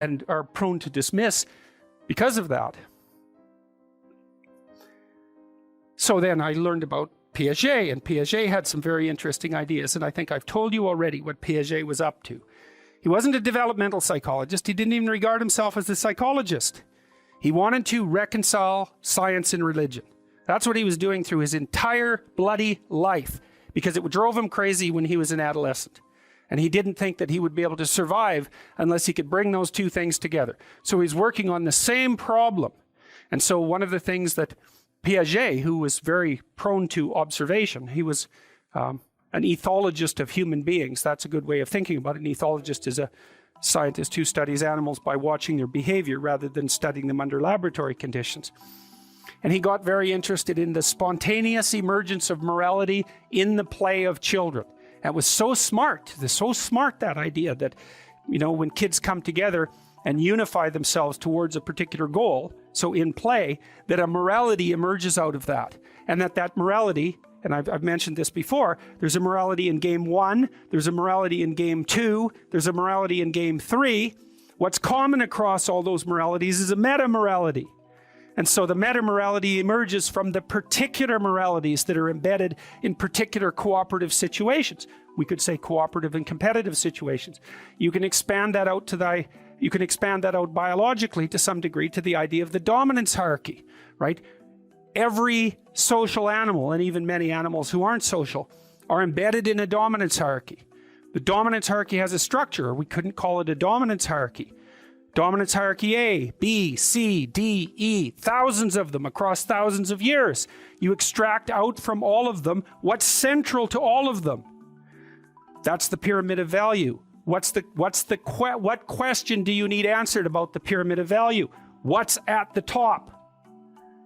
and are prone to dismiss because of that. So then I learned about Piaget, and Piaget had some very interesting ideas, and I think I've told you already what Piaget was up to. He wasn't a developmental psychologist. He didn't even regard himself as a psychologist. He wanted to reconcile science and religion. That's what he was doing through his entire bloody life, because it drove him crazy when he was an adolescent. And he didn't think that he would be able to survive unless he could bring those two things together. So he's working on the same problem. And so one of the things that Piaget, who was very prone to observation, he was an ethologist of human beings. That's a good way of thinking about it. An ethologist is a scientist who studies animals by watching their behavior rather than studying them under laboratory conditions. And he got very interested in the spontaneous emergence of morality in the play of children. That was so smart, that idea that, you know, when kids come together and unify themselves towards a particular goal, so in play, that a morality emerges out of that. And that morality, and I've mentioned this before, there's a morality in game 1, there's a morality in game 2, there's a morality in game 3. What's common across all those moralities is a meta-morality. And so the meta-morality emerges from the particular moralities that are embedded in particular cooperative situations. We could say cooperative and competitive situations. You can expand that out biologically to some degree to the idea of the dominance hierarchy, right? Every social animal, and even many animals who aren't social, are embedded in a dominance hierarchy. The dominance hierarchy has a structure, or we couldn't call it a dominance hierarchy. Dominance hierarchy A, B, C, D, E, thousands of them across thousands of years. You extract out from all of them what's central to all of them. That's the pyramid of value. What question do you need answered about the pyramid of value? What's at the top?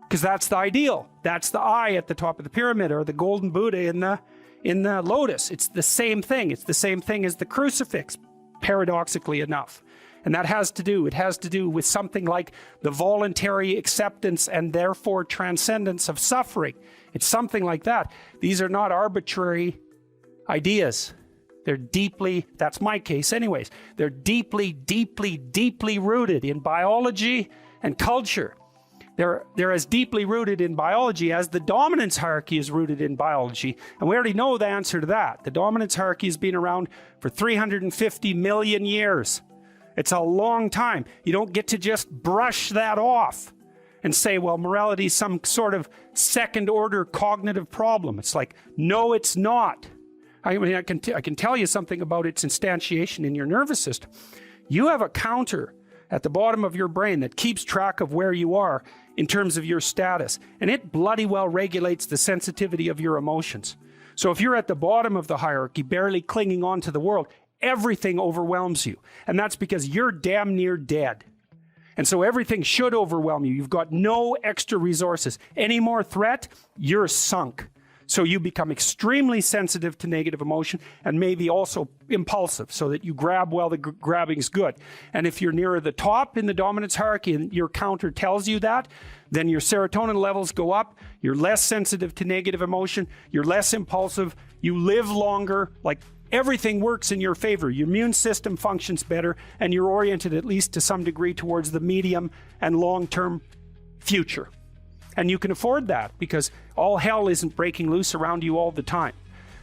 Because that's the ideal. That's the eye at the top of the pyramid, or the golden Buddha in the lotus. It's the same thing. It's the same thing as the crucifix, paradoxically enough. And it has to do with something like the voluntary acceptance and therefore transcendence of suffering. It's something like that. These are not arbitrary ideas. They're deeply, that's my case anyways, they're deeply, deeply, deeply rooted in biology and culture. They're as deeply rooted in biology as the dominance hierarchy is rooted in biology. And we already know the answer to that. The dominance hierarchy has been around for 350 million years. It's a long time. You don't get to just brush that off and say, well, morality is some sort of second-order cognitive problem. It's like, no, it's not. I mean, I can tell you something about its instantiation in your nervous system. You have a counter at the bottom of your brain that keeps track of where you are in terms of your status, and it bloody well regulates the sensitivity of your emotions. So if you're at the bottom of the hierarchy, barely clinging on to the world, everything overwhelms you. And that's because you're damn near dead. And so everything should overwhelm you. You've got no extra resources. Any more threat, you're sunk. So you become extremely sensitive to negative emotion, and maybe also impulsive, so that you grab while the grabbing's good. And if you're nearer the top in the dominance hierarchy and your counter tells you that, then your serotonin levels go up, you're less sensitive to negative emotion, you're less impulsive, you live longer, like everything works in your favor. Your immune system functions better, and you're oriented at least to some degree towards the medium and long-term future. And you can afford that because all hell isn't breaking loose around you all the time.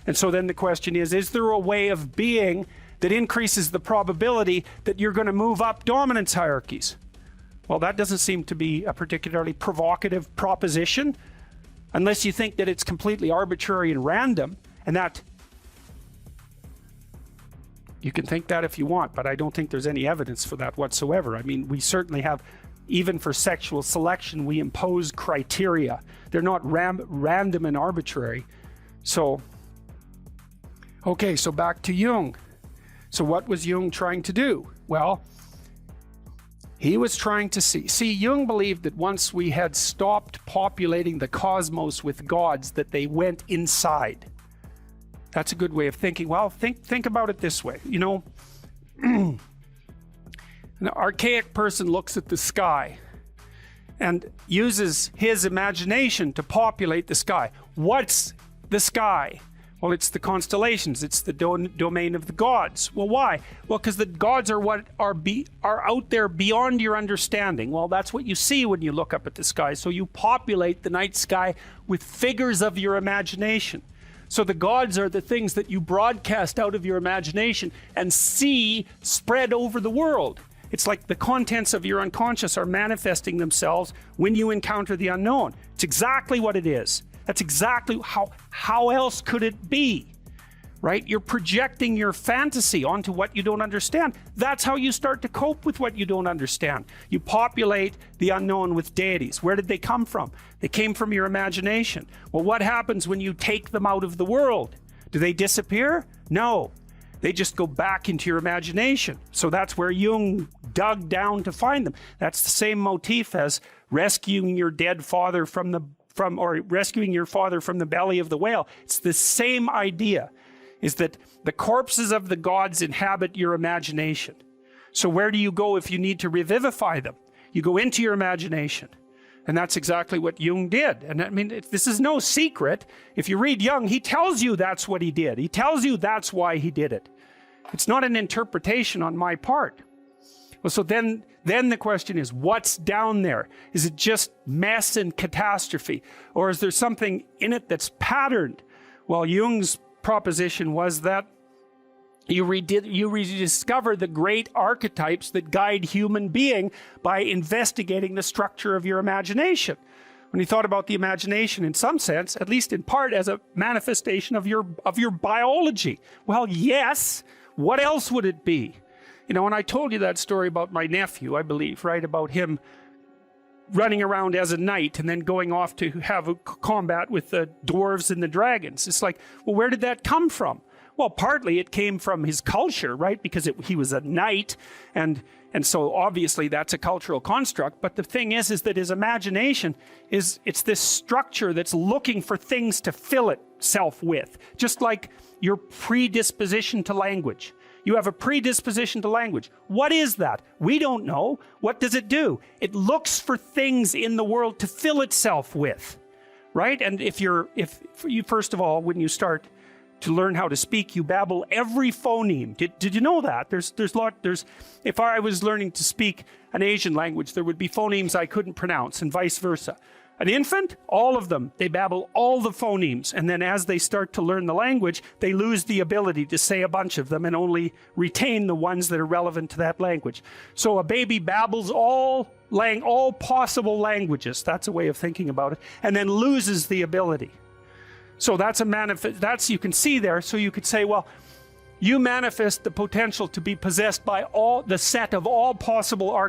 And so then the question is there a way of being that increases the probability that you're going to move up dominance hierarchies? Well, that doesn't seem to be a particularly provocative proposition, unless you think that it's completely arbitrary and random, and that you can think that if you want, but I don't think there's any evidence for that whatsoever. I mean, we certainly have, even for sexual selection, we impose criteria. They're not random and arbitrary. So, okay, so back to Jung. So what was Jung trying to do? Well, he was trying to see, Jung believed that once we had stopped populating the cosmos with gods, that they went inside. That's a good way of thinking. Well, think about it this way. You know, an archaic person looks at the sky and uses his imagination to populate the sky. What's the sky? Well, it's the constellations. It's the domain of the gods. Well, why? Well, because the gods are what are out there beyond your understanding. Well, that's what you see when you look up at the sky. So you populate the night sky with figures of your imagination. So the gods are the things that you broadcast out of your imagination and see spread over the world. It's like the contents of your unconscious are manifesting themselves when you encounter the unknown. It's exactly what it is. That's exactly how else could it be, right? You're projecting your fantasy onto what you don't understand. That's how you start to cope with what you don't understand. You populate the unknown with deities. Where did they come from? They came from your imagination. Well, what happens when you take them out of the world? Do they disappear? No. They just go back into your imagination. So that's where Jung dug down to find them. That's the same motif as rescuing your dead father or rescuing your father from the belly of the whale. It's the same idea, is that the corpses of the gods inhabit your imagination. So where do you go if you need to revivify them? You go into your imagination. And that's exactly what Jung did. And I mean, this is no secret. If you read Jung, he tells you that's what he did. He tells you that's why he did it. It's not an interpretation on my part. Well, so then the question is, what's down there? Is it just mess and catastrophe? Or is there something in it that's patterned? Well, Jung's proposition was that you rediscover the great archetypes that guide human being by investigating the structure of your imagination. When he thought about the imagination in some sense, at least in part, as a manifestation of your biology. Well, yes, what else would it be? You know, and I told you that story about my nephew, I believe, right? About him running around as a knight and then going off to have a combat with the dwarves and the dragons. It's like, well, where did that come from? Well, partly it came from his culture, right? Because he was a knight, and so obviously that's a cultural construct. But the thing is that his imagination it's this structure that's looking for things to fill itself with, just like your predisposition to language. You have a predisposition to language. What is that? We don't know. What does it do? It looks for things in the world to fill itself with, right? And if you first of all, when you start to learn how to speak, you babble every phoneme. Did you know that? If I was learning to speak an Asian language, there would be phonemes I couldn't pronounce, and vice versa. An infant, all of them, they babble all the phonemes, and then as they start to learn the language, they lose the ability to say a bunch of them and only retain the ones that are relevant to that language. So a baby babbles all possible languages, that's a way of thinking about it, and then loses the ability. So that's you can see there. So you could say, well, you manifest the potential to be possessed by the set of all possible